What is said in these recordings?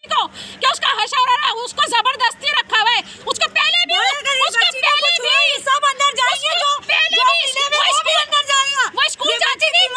को कि उसका हशर उसको जबरदस्ती रखा हुआ है। उसके पहले भी सब अंदर जाएंगे जो अंदर जाएगा वो स्कूल जाती थी।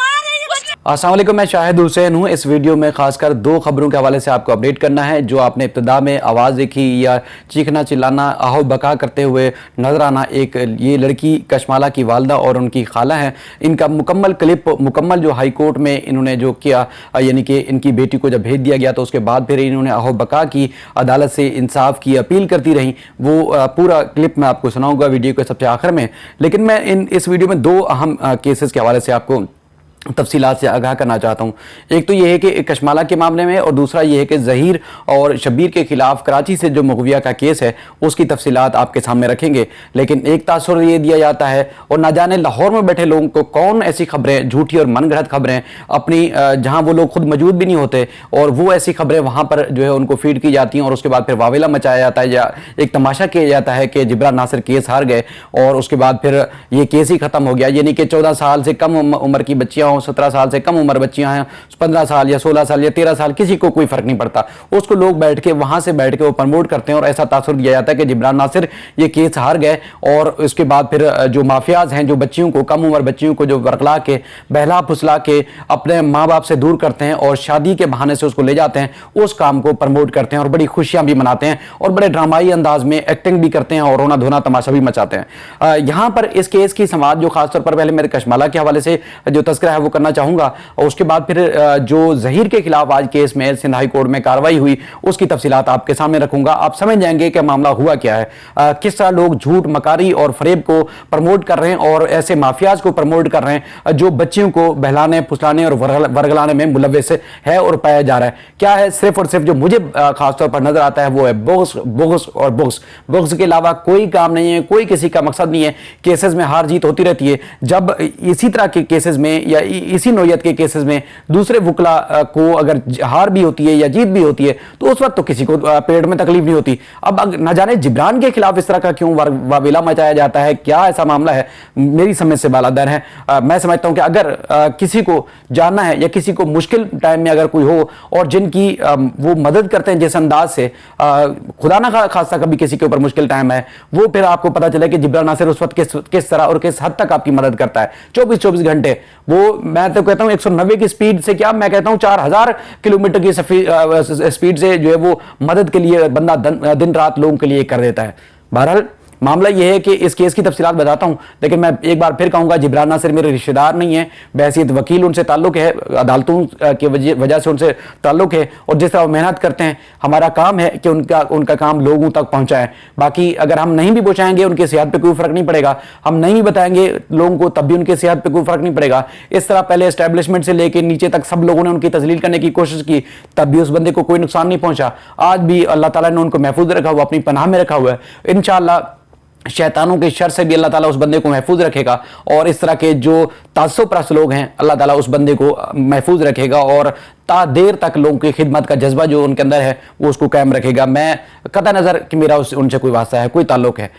अस्सलाम वालेकुम, मैं शाहिद हुसैन हूँ। इस वीडियो में खासकर दो खबरों के हवाले से आपको अपडेट करना है। जो आपने इब्तिदा में आवाज़ देखी या चीखना चिल्लाना आहो बका करते हुए नजर आना, एक ये लड़की कशमाला की वालदा और उनकी खाला हैं। इनका मुकम्मल क्लिप मुकम्मल जो हाई कोर्ट में इन्होंने जो किया, यानी कि इनकी बेटी को जब भेज दिया गया तो उसके बाद फिर इन्होंने आहो बका की, अदालत से इंसाफ की अपील करती रहीं। वो पूरा क्लिप मैं आपको सुनाऊँगा वीडियो के सबसे आखिर में। लेकिन मैं इस वीडियो में दो अहम केसेस के हवाले से आपको तफसीलात से आगाह करना चाहता हूँ। एक तो ये है कि कशमाला के मामले में, और दूसरा ये है कि ज़हीर और शब्बीर के खिलाफ कराची से जो मुगविया का केस है उसकी तफसीलात आपके सामने रखेंगे। लेकिन एक तासुर ये दिया जाता है, और ना जाने लाहौर में बैठे लोगों को कौन ऐसी खबरें, झूठी और मनगढ़ंत खबरें अपनी जहाँ वो लोग खुद मौजूद भी नहीं होते, और वो ऐसी खबरें वहाँ पर जो है उनको फीड की जाती हैं, और उसके बाद फिर वावेला मचाया जाता है या एक तमाशा किया जाता है कि जिब्रान नासिर केस हार गए और उसके बाद फिर ये केस ही ख़त्म हो गया। यानी कि 14 साल से कम उम्र की बच्चियाँ, 17 साल से कम उम्र बच्चियां हैं, 15 साल या 16 साल या 13 साल, किसी को कोई फर्क नहीं पड़ता। उसको लोग बैठ के वहां से बैठ के वो प्रमोट करते हैं, और ऐसा तासुर दिया जाता है कि जिब्रान नासिर ये केस हार गए। और उसके बाद फिर जो माफियाज हैं, जो बच्चियों को, कम उम्र बच्चियों को जो वर्गला के, बहला फुसला के अपने माँ बाप से दूर करते हैं और शादी के बहाने से उसको ले जाते हैं, उस काम को प्रमोट करते हैं और बड़ी खुशियां भी मनाते हैं और बड़े ड्रामाई अंदाज में एक्टिंग भी करते हैं और रोना धोना तमाशा भी मचाते हैं। यहाँ पर इस केस की समाअत जो खासतौर पर पहले मेरे कशमाला के हवाले से जो तस्करा है वो करना चाहूंगा, और उसके बाद फिर जो ज़हीर के खिलाफ आज केस में सिंध हाई कोर्ट में कार्रवाई हुई उसकी तफसीलात आपके सामने रखूंगा। आप समझ जाएंगे कि मामला हुआ क्या है, किस तरह लोग झूठ, मकारी और फरेब को प्रमोट कर रहे हैं और ऐसे माफियाज को प्रमोट कर रहे हैं जो बच्चियों को बहलाने, फुसलाने और वर्गलाने में मुलव्वस है और पाया जा रहा है। क्या है? सिर्फ और सिर्फ जो मुझे खासतौर पर नजर आता है वो है बुग़्ज़, बुग़्ज़ और बुग़्ज़। बुग़्ज़ के अलावा कोई काम नहीं है, कोई किसी का मकसद नहीं है। केसेस में हार जीत होती रहती है। जब इसी तरह के केसेस में या इसी नौयत के केसेस में दूसरे वकला को अगर हार भी होती है या जीत भी होती है तो उस वक्त तो किसी को पेट में तकलीफ नहीं होती। अब न जाने जिब्रान के खिलाफ इस तरह का क्यों वावेला मचाया जाता है, क्या ऐसा मामला है, मेरी समझ से बालादर है। मैं समझता हूं कि अगर किसी को जानना है या किसी को मुश्किल टाइम में अगर कोई हो और जिनकी वो मदद करते हैं जिस अंदाज से, खुदा ना खासा कभी किसी के ऊपर मुश्किल टाइम है, वो फिर आपको पता चले कि जिब्रान नासिर उस वक्त किस तरह और किस हद तक आपकी मदद करता है। 24-24 घंटे वो, मैं तो कहता हूं 190 की स्पीड से, क्या मैं कहता हूं 4000 किलोमीटर की स्पीड से जो है वो मदद के लिए बंदा दिन रात लोगों के लिए कर देता है। बहरहाल मामला यह है कि इस केस की तफसीलात बताता हूं, लेकिन मैं एक बार फिर कहूंगा जिब्रान नासिर मेरे रिश्तेदार नहीं है, बहसीत वकील उनसे ताल्लुक है, अदालतों की वजह से उनसे ताल्लुक है, और जिस तरह वो मेहनत करते हैं हमारा काम है कि उनका काम लोगों तक पहुंचाएं। बाकी अगर हम नहीं भी पहुंचाएंगे उनकी सेहत पर कोई फर्क नहीं पड़ेगा, हम नहीं बताएंगे लोगों को तब भी उनकी सेहत पर कोई फर्क नहीं पड़ेगा। इस तरह पहले एस्टेब्लिशमेंट से लेकर नीचे तक सब लोगों ने उनकी तजलील करने की कोशिश की, तब भी उस बंदे को कोई नुकसान नहीं पहुंचा। आज भी अल्लाह ताला ने उनको महफूज रखा हुआ, अपनी पनाह में रखा हुआ है। इंशाअल्लाह शैतानों के शर से भी अल्लाह ताला उस बंदे को महफूज रखेगा, और इस तरह के जो तासुब परस्त लोग हैं अल्लाह ताला उस बंदे को महफूज रखेगा और ता देर तक लोगों की खिदमत का जज्बा जो उनके अंदर है वो उसको कायम रखेगा। मैं कतई नज़र कि मेरा उनसे कोई वास्ता है, कोई ताल्लुक है।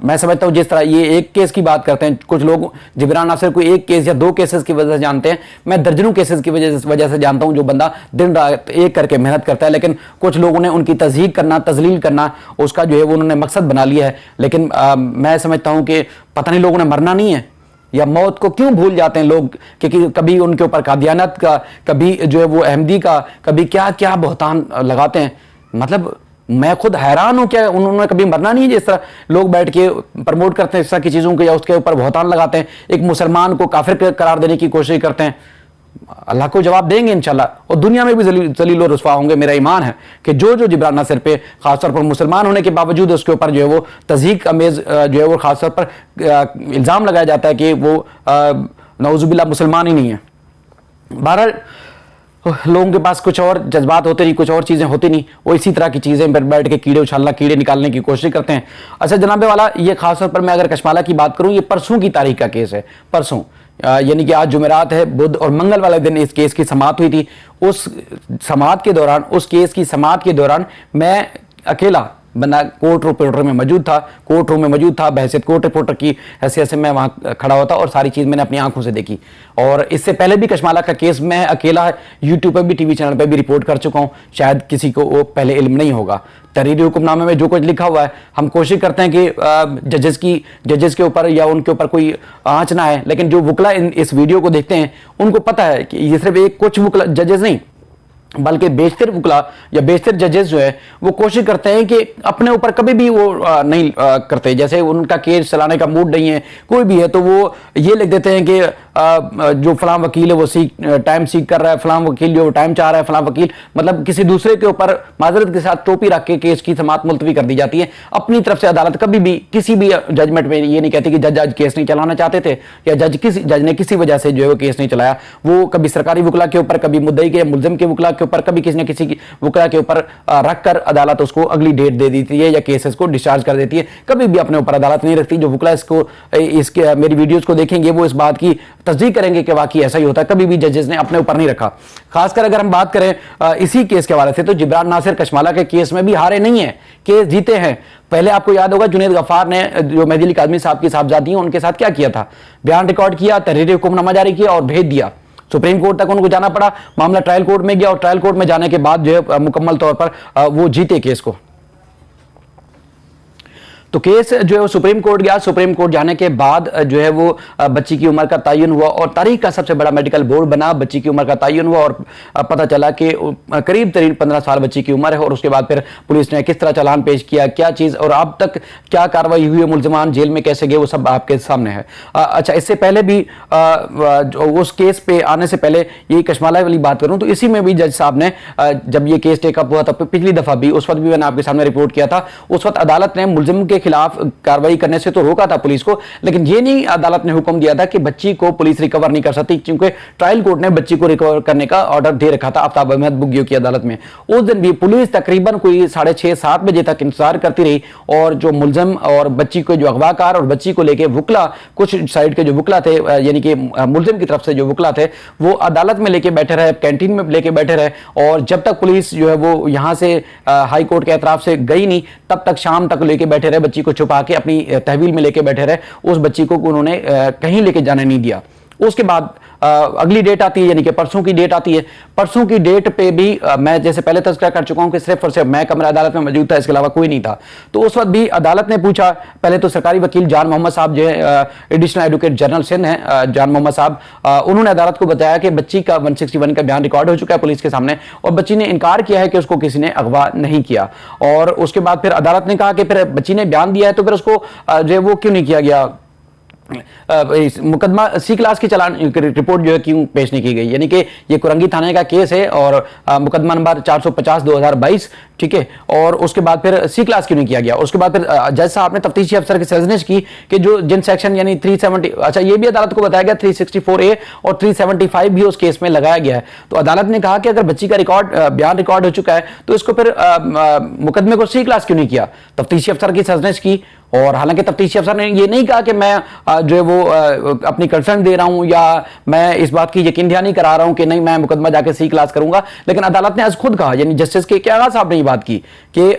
मैं समझता हूँ जिस तरह ये एक केस की बात करते हैं, कुछ लोग जिब्रान नासिर को एक केस या दो केसेस की वजह से जानते हैं, मैं दर्जनों केसेस की वजह से जानता हूँ जो बंदा दिन रात एक करके मेहनत करता है। लेकिन कुछ लोगों ने उनकी तज़हीक करना, तजलील करना, उसका जो है वो उन्होंने मकसद बना लिया है। लेकिन मैं समझता हूँ कि पता नहीं लोगों ने मरना नहीं है, या मौत को क्यों भूल जाते हैं लोग, क्योंकि कभी उनके ऊपर कादियानत का, कभी जो है वो अहमदी का, कभी क्या क्या बहतान लगाते हैं। मतलब मैं खुद हैरान हूं, क्या उन्होंने कभी मरना नहीं है? जिस तरह लोग बैठ के प्रमोट करते हैं इस तरह की चीज़ों को, या उसके ऊपर बहतान लगाते हैं, एक मुसलमान को काफिर करार देने की कोशिश करते हैं। अल्लाह को जवाब देंगे इंशाल्लाह, और दुनिया में भी जलील और रुसवा होंगे। मेरा ईमान है कि जो जिब्रान नासिर पे खासतौर पर मुसलमान होने के बावजूद उसके ऊपर जो है वो तज़हीक अमेज जो है वो खासतौर पर इल्ज़ाम लगाया जाता है कि वो नऊज़ुबिल्लाह मुसलमान ही नहीं है। बहरहाल लोगों के पास कुछ और जज्बात होते नहीं, कुछ और चीज़ें होती नहीं, वो इसी तरह की चीज़ें पर बैठ के कीड़े उछालना, कीड़े निकालने की कोशिश करते हैं। अच्छा जनाबे वाला, ये खासतौर पर मैं अगर कशमाला की बात करूँ, ये परसों की तारीख का केस है। परसों यानी कि आज जुमेरात है, बुध और मंगल वाले दिन इस केस की समाअत हुई थी। उस समाअत के दौरान, उस केस की समाअत के दौरान मैं अकेला बंदा कोर्ट रिपोर्टर में मौजूद था, कोर्ट रूम में मौजूद था, बहैसियत कोर्ट रिपोर्टर की हैसियत से मैं वहाँ खड़ा होता और सारी चीज़ मैंने अपनी आंखों से देखी। और इससे पहले भी कशमाला का केस मैं अकेला यूट्यूब पर भी, टीवी चैनल पर भी रिपोर्ट कर चुका हूँ, शायद किसी को वो पहले इल्म नहीं होगा। तहरीरी हुक्मनामे में जो कुछ लिखा हुआ है, हम कोशिश करते हैं कि जजेस के ऊपर या उनके ऊपर कोई आँच ना आए, लेकिन जो वकला इस वीडियो को देखते हैं उनको पता है कि ये सिर्फ एक कुछ वकला जजेस नहीं बल्कि बेशतर वकला या बेशतर जजेस जो है वो कोशिश करते हैं कि अपने ऊपर कभी भी वो नहीं करते। जैसे उनका केस चलाने का मूड नहीं है, कोई भी है, तो वो ये लिख देते हैं कि जो फलां वकील है वो टाइम सीख कर रहा है, फलां वकील जो टाइम चाह रहा है, फलां वकील, मतलब किसी दूसरे के ऊपर माजरत के साथ टोपी रख के केस की समाअत मुलतवी कर दी जाती है। अपनी तरफ से अदालत कभी भी किसी भी जजमेंट में ये नहीं कहती कि जज आज केस नहीं चलाना चाहते थे या जज ने किसी वजह से जो है वो केस नहीं चलाया। वो कभी सरकारी वकला के ऊपर, कभी मुद्दई के मुलजिम के वकला के ऊपर, कभी किसी न किसी वकला के ऊपर रखकर अदालत उसको अगली डेट दे देती है या केसेस को डिस्चार्ज कर देती है। कभी भी अपने ऊपर अदालत नहीं रखती। जो वकला इसके मेरी वीडियोस को देखेंगे वो इस बात की तस्दीक करेंगे कि वाकई ऐसा ही होता है, कभी भी जजेस ने अपने ऊपर नहीं रखा। खासकर अगर हम बात करें इसी केस के हवाले से, तो जिब्रान नासिर कशमाला के केस में भी हारे नहीं है, केस जीते हैं। पहले आपको याद होगा जुनैद गफ्फार ने जो मेहदी अली काज़मी साहब की साहबजादी हैं उनके साथ क्या किया था, बयान रिकॉर्ड किया, तहरीरी हुक्मनामा जारी किया और भेज दिया। सुप्रीम कोर्ट तक उनको जाना पड़ा, मामला ट्रायल कोर्ट में गया और ट्रायल कोर्ट में जाने के बाद जो है मुकम्मल तौर पर वो जीते केस को। तो केस जो है वो सुप्रीम कोर्ट गया। सुप्रीम कोर्ट जाने के बाद जो है वो बच्ची की उम्र का तयन हुआ और तारीख का सबसे बड़ा मेडिकल बोर्ड बना। बच्ची की उम्र का तयन हुआ और पता चला कि करीब 15 साल बच्ची की उम्र है। और उसके बाद फिर पुलिस ने किस तरह चालान पेश किया, क्या चीज़ और अब तक क्या कार्रवाई हुई है, मुलजमान जेल में कैसे गए, वो सब आपके सामने है। अच्छा, इससे पहले भी उस केस पे आने से पहले यही कशमाला वाली बात करूँ तो इसी में भी जज साहब ने जब ये केस टेकअप हुआ था पिछली दफ़ा भी, उस वक्त भी मैंने आपके सामने रिपोर्ट किया था, उस वक्त अदालत ने मुलजिम के खिलाफ कार्रवाई करने से तो रोका था पुलिस को, लेकिन ये नहीं अदालत ने हुक्म दिया था कि बच्ची को पुलिस रिकवर नहीं कर सकती, क्योंकि ट्रायल कोर्ट ने बच्ची को रिकवर करने का ऑर्डर दे रखा था आफ्ताब अहमद बुग्गियों की अदालत में। उस दिन भी पुलिस तकरीबन कोई 6:30-7 बजे तक इंतजार करती रही और जो मुलजिम और बच्ची को जो अगवाकार और बच्ची को लेके वकला, कुछ साइड के जो वकला थे यानी कि मुलजिम की तरफ से जो वकला थे वो अदालत में लेके बैठे रहे, कैंटीन में लेके बैठे रहे और जब तक पुलिस जो है वो यहाँ से हाई कोर्ट के एतराफ से गई नहीं तब तक शाम तक लेके बैठे रहे, बच्ची को छुपा के अपनी तहवील में लेके बैठे रहे। उस बच्ची को उन्होंने कहीं लेके जाने नहीं दिया। उसके बाद अगली डेट आती है यानी कि परसों की डेट आती है। परसों की डेट पे भी मैं जैसे पहले तज़किरा कर चुका हूं कि सिर्फ और सिर्फ मैं कमरा अदालत में मौजूद था, इसके अलावा कोई नहीं था। तो उस वक्त भी अदालत ने पूछा, पहले तो सरकारी वकील जान मोहम्मद साहब जो है एडिशनल एडवोकेट जनरल सिंध हैं, जान मोहम्मद साहब, उन्होंने अदालत को बताया कि बच्ची का 161 का बयान रिकॉर्ड हो चुका है पुलिस के सामने और बच्ची ने इनकार किया है कि उसको किसी ने अगवा नहीं किया। और उसके बाद फिर अदालत ने कहा कि फिर बच्ची ने बयान दिया है तो फिर उसको जो है वो क्यों नहीं किया गया, मुकदमा सी क्लास की चालान रिपोर्ट जो है क्यों पेश नहीं की गई। यानी कि ये कुरंगी थाने का केस है और मुकदमा नंबर 450/2022, ठीक है। और उसके बाद फिर सी क्लास क्यों नहीं किया गया। उसके बाद फिर जज साहब ने तफ्तीशी अफसर की साजिश की कि जो जिन सेक्शन यानी 370, अच्छा ये भी अदालत को बताया गया 364A और 375 भी उस केस में लगाया गया है। तो अदालत ने कहा कि अगर बच्ची का रिकॉर्ड बयान रिकॉर्ड हो चुका है तो इसको फिर मुकदमे को सी क्लास क्यों नहीं किया। तफ्तीशी अफसर की साजिश की और हालांकि तफ्तीशी अफसर ने ये नहीं कहा कि मैं जो है वो अपनी कंसर्न दे रहा हूं या मैं इस बात की यकीन दहानी करा रहा हूं कि नहीं मैं मुकदमा जाके सी क्लास करूंगा, लेकिन अदालत ने आज खुद कहा, यानी जस्टिस के क्या साहब ने ये बात की कि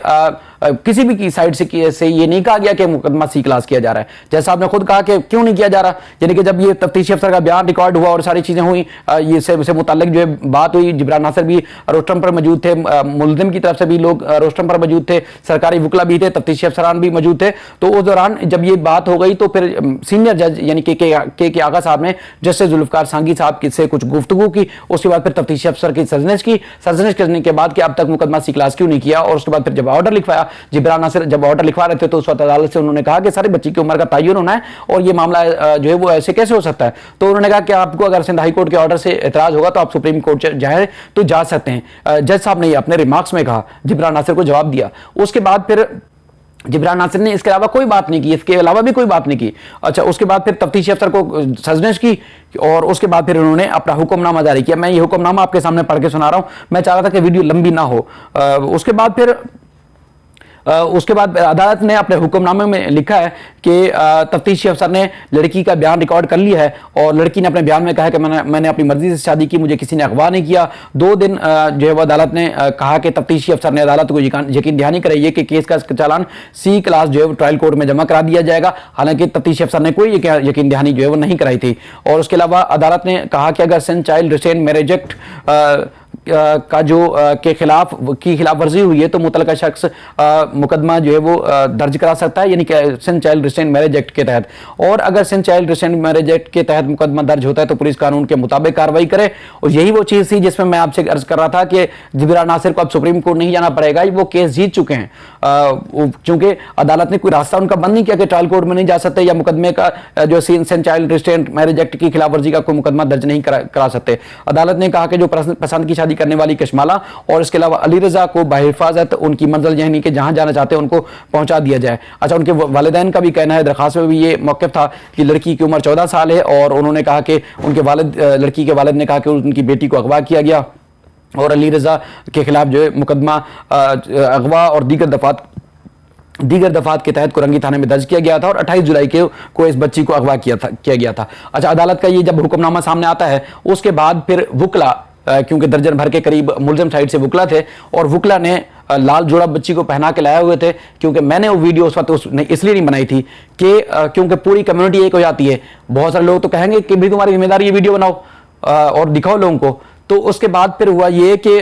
किसी भी की साइड से ये नहीं कहा गया कि मुकदमा सी क्लास किया जा रहा है। जज साहब ने खुद कहा कि क्यों नहीं किया जा रहा, यानी कि जब ये तफ्तीशी अफसर का बयान रिकॉर्ड हुआ और सारी चीजें हुई, ये से मुताल्लिक जो है बात हुई, जिब्रान नासिर भी रोस्टम पर मौजूद थे, मुलजिम की तरफ से भी लोग रोस्टम पर मौजूद थे, सरकारी वकला भी थे, तफ्तीशी अफसरान भी मौजूद थे। तो उस दौरान जब ये बात हो गई तो फिर सीनियर जज यानी के आगा साहब ने जस्टिस जुल्फकार सांगी साहब से कुछ गुफ्तगू की। उसके बाद फिर तफ्तीशी अफसर की साजिश की, साजिश करने के बाद कि अब तक मुकदमा सी क्लास क्यों नहीं किया। और उसके बाद फिर जब ऑर्डर लिखवाया, जिब्रान नासिर जब ऑर्डर लिखवा रहे थे तो उस वक्त अदालत से उन्होंने कहा कि सारी बच्ची की उम्र का तयन होना है और ये मामला जो है वो ऐसे कैसे हो सकता है। तो उन्होंने कहा कि आपको अगर सिंध हाई कोर्ट के ऑर्डर से एतराज होगा तो आप सुप्रीम कोर्ट जाए तो जा सकते हैं। जज साहब ने अपने रिमार्क्स में कहा, जिब्रान नासिर को जवाब दिया। उसके बाद फिर जिब्रान नासिर ने इसके अलावा कोई बात नहीं की, इसके अलावा भी कोई बात नहीं की। अच्छा, उसके बाद फिर तफ्तीशी अफसर को साजिश की और उसके बाद फिर उन्होंने अपना हुक्मनामा जारी किया। मैं ये हुक्मनामा आपके सामने पढ़ के सुना रहा हूं, मैं चाह रहा था कि वीडियो लंबी ना हो। उसके बाद फिर उसके बाद अदालत ने अपने हुक्मनामे में लिखा है कि तफ्तीशी अफसर ने लड़की का बयान रिकॉर्ड कर लिया है और लड़की ने अपने बयान में कहा है कि मैंने अपनी मर्जी से शादी की, मुझे किसी ने अगवा नहीं किया। 2 दिन जो है वो अदालत ने कहा कि तफ्तीशी अफसर ने अदालत को यकीन दहानी कराई है कि केस का चालान C क्लास जो है वो ट्रायल कोर्ट में जमा करा दिया जाएगा। हालांकि तफ्तीशी अफसर ने कोई यकीन दहानी जो है वो नहीं कराई थी। और उसके अलावा अदालत ने कहा कि अगर सन चाइल्ड रिस्ट्रेंट मैरिज एक्ट का जो के खिलाफ वर्जी हुई है तो मुतलका शख्स मुकदमा जो है वो दर्ज करा सकता है, यानी कि सन चाइल्ड रिस्ट्रेंट मैरिज एक्ट के तहत। और अगर सन चाइल्ड रिस्ट्रेंट मैरिज एक्ट के तहत मुकदमा दर्ज होता है तो पुलिस कानून के मुताबिक कार्रवाई करे। और यही वो चीज़ थी जिसमें मैं आपसे अर्ज कर रहा था कि जिब्रान नासिर को अब सुप्रीम कोर्ट नहीं जाना पड़ेगा, वो केस जीत चुके हैं। चूंकि अदालत ने कोई रास्ता उनका बंद नहीं किया कि ट्रायल कोर्ट में नहीं जा सकते या मुकदमे का जो सन चाइल्ड रिस्ट्रेंट मैरिज एक्ट की खिलाफ वर्जी का कोई मुकदमा दर्ज नहीं करा सकते। अदालत ने कहा कि जो पसंद की शादी करने वाली कशमाला और इसके अलावा अली रजा को बाहिफाजत उनकी मंजिल यानी कि जहां जाना चाहते हैं उनको पहुंचा दिया जाए। अच्छा, उनके वालिदैन का भी कहना है, दरखास्त में भी ये मौक़िफ़ था कि लड़की की उम्र 14 साल है और उन्होंने कहा कि उनके लड़की के वालिद ने कहा कि उनकी बेटी को अगवा किया गया और अली रजा के खिलाफ जो है मुकदमा अगवा और दीगर दफात के तहत कुरंगी थाने में दर्ज किया गया था और 28 जुलाई को इस बच्ची को अगवा किया गया था। अच्छा, अदालत का ये जब हुक्मनामा सामने आता है उसके बाद फिर वुकला, क्योंकि दर्जन भर के करीब मुलजिम साइड से वुकला थे और वुकला ने लाल जोड़ा बच्ची को पहना के लाए हुए थे। क्योंकि मैंने वो वीडियो उस वक्त इसलिए नहीं बनाई थी कि क्योंकि पूरी कम्युनिटी एक हो जाती है। बहुत सारे लोग तो कहेंगे कि भाई तुम्हारी जिम्मेदारी ये वीडियो बनाओ और दिखाओ लोगों को। तो उसके बाद फिर हुआ ये कि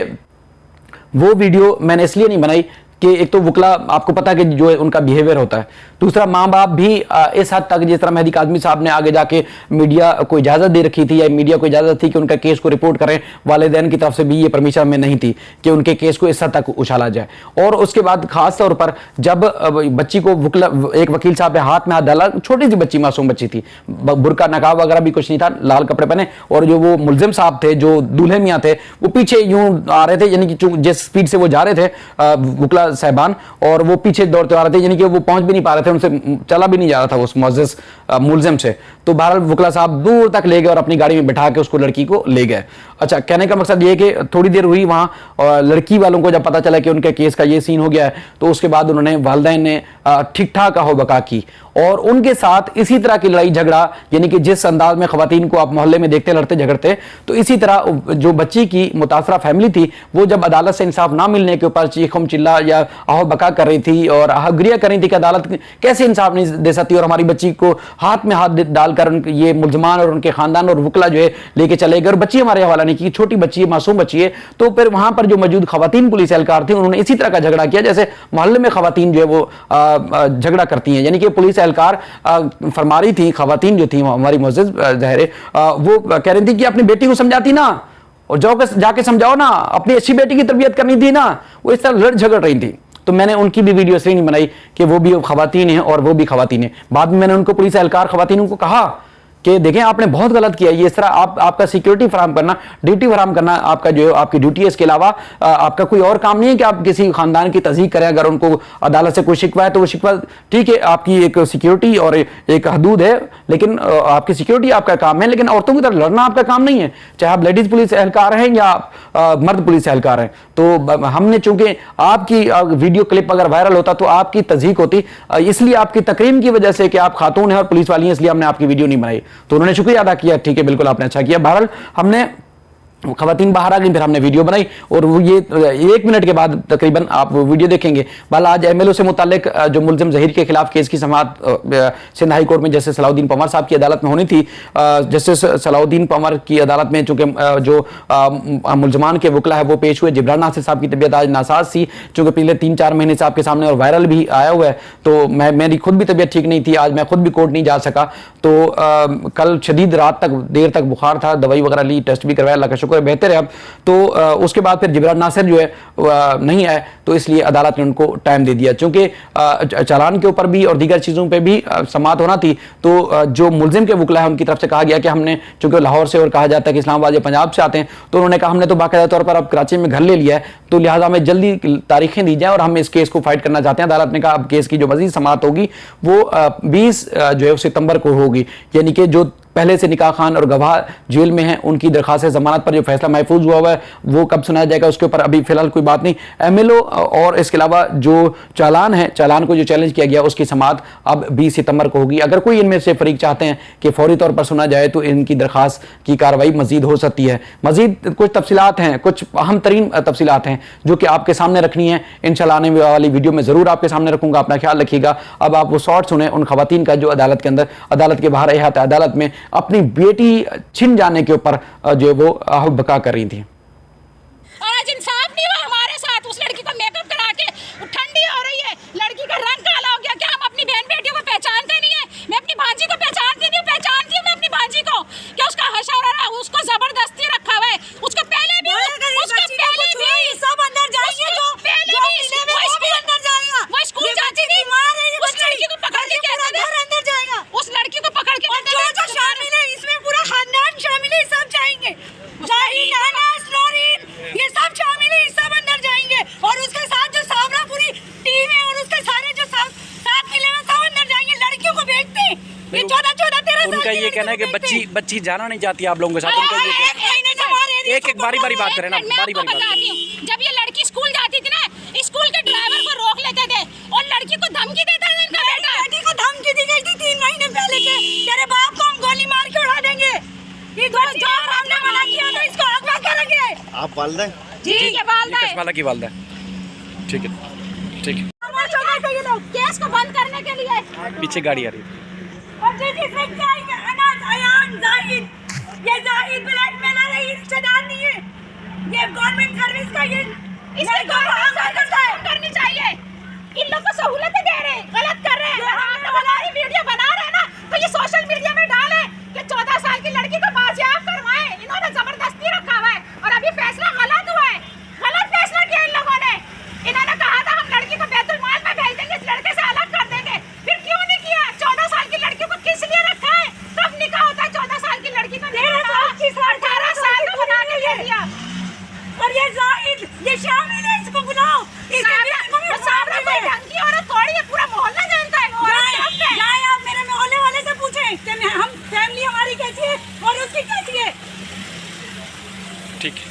वो वीडियो मैंने इसलिए नहीं बनाई कि एक तो वुकला आपको पता है कि जो उनका बिहेवियर होता है, दूसरा माँ बाप भी इस हद तक, जिस तरह मेहदी काज़मी साहब ने आगे जाके मीडिया को इजाज़त दे रखी थी या मीडिया को इजाज़त थी कि उनका केस को रिपोर्ट करें, वालिदैन की तरफ से भी ये परमिशन में नहीं थी कि उनके केस को इस हद तक उछाला जाए। और उसके बाद खास तौर पर जब बच्ची को वुकला एक वकील साहब ने हाथ में हाथ डाला, छोटी सी बच्ची, मासूम बच्ची थी, बुरका नकाब वगैरह भी कुछ नहीं था, लाल कपड़े पहने, और जो वो मुलजिम साहब थे, जो दूल्हे मियाँ थे, वो पीछे यूं आ रहे थे, यानी कि जिस स्पीड से वो जा रहे थे वुकला साहबान, और वो पीछे दौड़ते आ रहे थे, यानी कि वो पहुंच भी नहीं पा रहे थे, उनसे चला भी नहीं जा रहा था उस मुअज़्ज़ज़ मुलजिम से। तो बहरहाल वुकला साहब दूर तक ले गए और अपनी गाड़ी में बिठा के उसको, लड़की को ले गए। अच्छा, कहने का मकसद ये कि थोड़ी देर हुई वहाँ, और लड़की वालों को जब पता चला कि उनके केस का ये सीन हो गया है तो उसके बाद उन्होंने, वालिदैन ने ठीक ठाक आहो बका की और उनके साथ इसी तरह की लड़ाई झगड़ा, यानी कि जिस अंदाज में खवातीन को आप मोहल्ले में देखते लड़ते झगड़ते, तो इसी तरह जो बच्ची की मुतासरा फैमिली थी वो जब अदालत से इंसाफ ना मिलने के ऊपर चीखम चिल्ला या आहो बका कर रही थी और आहगरिया कर रही थी कि अदालत कैसे इंसाफ नहीं दे सकती और हमारी बच्ची को हाथ में हाथ डालकर ये मुलजमान और उनके खानदान और वुकला जो है लेके चले गए और बच्ची हमारे हवाला नहीं की, छोटी बच्ची है, मासूम बच्ची है। तो फिर वहां पर जो मौजूद खवातीन पुलिस एहलकार थे उन्होंने इसी तरह का झगड़ा किया जैसे मोहल्ले में खवातीन जो है वो झगड़ा करती हैं, यानी कि पुलिस एहलकार फरमा रही थी, खवातीन जो थी हमारी मुअज़्ज़ज़ ज़हरे, वो कह रही थी कि अपनी बेटी को समझाती ना और जाके समझाओ ना, अपनी अच्छी बेटी की तरबियत करनी थी ना, वो इस तरह लड़ झगड़ रही थी। तो मैंने उनकी भी वीडियो इसलिए नहीं बनाई कि वो भी खवातीन हैं और वो भी खवातीन हैं। बाद में मैंने उनको, पुलिस एहलकार खवातीनों को कहा कि देखें आपने बहुत गलत किया, ये इस तरह आपका सिक्योरिटी फराहम करना, ड्यूटी फराहम करना आपका जो आपकी ड्यूटी है, इसके अलावा आपका कोई और काम नहीं है कि आप किसी खानदान की तज़हीक करें। अगर उनको अदालत से कोई शिकवा है तो वो शिकवा ठीक है, आपकी एक सिक्योरिटी और एक हदूद है, लेकिन आपकी सिक्योरिटी आपका काम है, लेकिन औरतों की तरफ लड़ना आपका काम नहीं है, चाहे आप लेडीज पुलिस एहलकार हैं या मर्द पुलिस एहलकार हैं। तो हमने, चूंकि आपकी वीडियो क्लिप अगर वायरल होता तो आपकी तज़हीक होती, इसलिए आपकी तकरीम की वजह से कि आप खातून हैं और पुलिस वाली हैं, इसलिए हमने आपकी वीडियो नहीं बनाई। तो उन्होंने शुक्रिया अदा किया, ठीक है बिल्कुल आपने अच्छा किया। बहरहाल हमने खवातीन बाहर आ गई, फिर हमने वीडियो बनाई और वो ये 1 मिनट के बाद तकरीबन आप वीडियो देखेंगे। बल आज MLO से मुतालिक जो मुलजिम ज़हीर के खिलाफ केस की समाअत सिंध हाई कोर्ट में जस्टिस सलाउद्दीन पंवर साहब की अदालत में होनी थी। जस्टिस सलाउद्दीन पंवर की अदालत में चूंकि जो मुलजमान के वकला है वो पेश हुए। जिब्रान नासिर साहब की तबीयत आज नासाज थी, चूंकि पिछले 3-4 महीने से आपके सामने और वायरल भी आया हुआ है, तो मेरी खुद भी तबीयत ठीक नहीं थी, आज मैं खुद भी कोर्ट नहीं जा सका। तो कल शदीद रात तक, देर तक बुखार था, दवाई वगैरह ली, टेस्ट भी करवाया, अल्लाह का शुक्र बेहतर है अब। तो उसके बाद फिर जिब्रान नासिर जो है नहीं आए, तो इसलिए अदालत ने उनको टाइम दे दिया। चूंकि चालान के ऊपर भी और दीगर चीज़ों पे भी समाअत होना थी, तो जो मुलजिम के वकला है उनकी तरफ से कहा गया कि हमने, चूंकि लाहौर से और कहा जाता है कि इस्लामाबाद या पंजाब से आते हैं, तो उन्होंने कहा हमने तो बाकायदा तौर पर अब कराची में घर ले लिया है, तो लिहाजा हमें जल्दी तारीखें दी जाए और हम इस केस को फाइट करना चाहते हैं। अदालत ने कहा अब केस की जो मजीद समाअत होगी वो 20 जो है सितंबर को होगी, यानी कि जो पहले से निकाह खान और गवाह जेल में हैं, उनकी दरखास्त जमानत पर जो फैसला महफूज हुआ है वो कब सुनाया जाएगा उसके ऊपर अभी फिलहाल कोई बात नहीं। एमएलओ और इसके अलावा जो चालान है, चालान को जो चैलेंज किया गया उसकी समाअत अब 20 सितंबर को होगी। अगर कोई इनमें से फरीक चाहते हैं कि फौरी तौर पर सुना जाए तो इनकी दरखास्त की कार्रवाई मजीद हो सकती है। मजीद कुछ तफसीलात हैं, कुछ अहम तरीन तफसीलात हैं जो कि आपके सामने रखनी है। इंशाल्लाह आने वाली वीडियो में जरूर आपके सामने रखूंगा, अपना ख्याल रखिएगा। अब आप वो शॉर्ट सुने उन खवातीन का जो अदालत के अंदर, अदालत के बाहर इहाता अदालत में अपनी बेटी छिन जाने के ऊपर जो वो आहो बका कर रही थी। आज इंसाफ नहीं हुआ हमारे साथ। उस लड़की को मेकअप करा के ठंडी हो रही है, लड़की का रंग काला हो गया। क्या हम अपनी बहन बेटियों को पहचानते नहीं है? मैं अपनी भांजी को पहचानती नहीं हूँ, पहचानती हूँ मैं अपनी भांजी को। क्या उसका हशर हो रहा है? उसको जबरदस्ती रखा हुआ है। उसको पहले भी सब अंदर जाएंगे, जो अंदर जाएगा वो स्कूल जाती थी। उस लड़की को पकड़ के कहते थे अंदर जाएगा, उस लड़की को पकड़ के जो शामिल है इसमें पूरा खानदान शामिल है, सब जाएंगे। ये सब शामिल है, सब अंदर जाएंगे। और उसके साथ जो सावरा पूरी टीम है और उसके सारे जो साथ मिले हुए सब अंदर जाएंगे। लड़कियों को भेजते हैं ये 14-13 उनका ये कहना है कि बच्ची जाना नहीं चाहती आप लोगों के साथ। उनका ये एक बारी बारी बात करें ना, बारी बारी बात। जब ये लड़की स्कूल जाती थी ना, स्कूल के ड्राइवर को रोक लेते थे और लड़की को धमकी देता था इनका बेटा। लड़की को धमकी दी गई थी 3 महीने पहले के, तेरे बाप को हम गोली मार के उड़ा देंगे। ये जो हमने मना किया था इसको अगवा करेंगे। आप वालिदा हैं? जी ये वालिदा है, वाला की वालिदा है। ठीक है, ठीक है। ये लोग केस को बंद करने के लिए पीछे गाड़ी आ रही है। और जिसमें क्या है अनाज अयान जाहिद, ये जाहिद ब्लैकमेलर है, ये रिश्तेदार नहीं है। ये गवर्नमेंट सर्विस का ये इसकी करनी चाहिए। इन लोग को सहूलतें दे रहे हैं, गलत कर रहे हैं। हमारी वीडियो बना रहे हैं ना तो ये सोशल मीडिया में डालें कि 14 साल की लड़की को बाजियाब करवाएं। इन्होंने जबरदस्ती रखा हुआ है और अभी फैसला गलत हुआ है, गलत फैसला किया इन लोगों ने। इन्होंने कहा था हम लड़की को बैतुल माल में भेज देंगे, इस लड़के से अलग कर देंगे, फिर क्यों नहीं किया? 14 साल की लड़की को किस लिए रखा है? कब निकाह होता है 14 साल की लड़की को? 18 साल का बना के दे दिया। और ये जाहिद ये शामिल है, इसको बुलाओ। सामने कोई ढंग की औरत थोड़ी है, पूरा मोहल्ला जानता है। जाए आप मेरे मोहल्ले वाले से पूछें कि हम फैमिली हमारी कैसी है और उसकी कैसी है। ठीक है।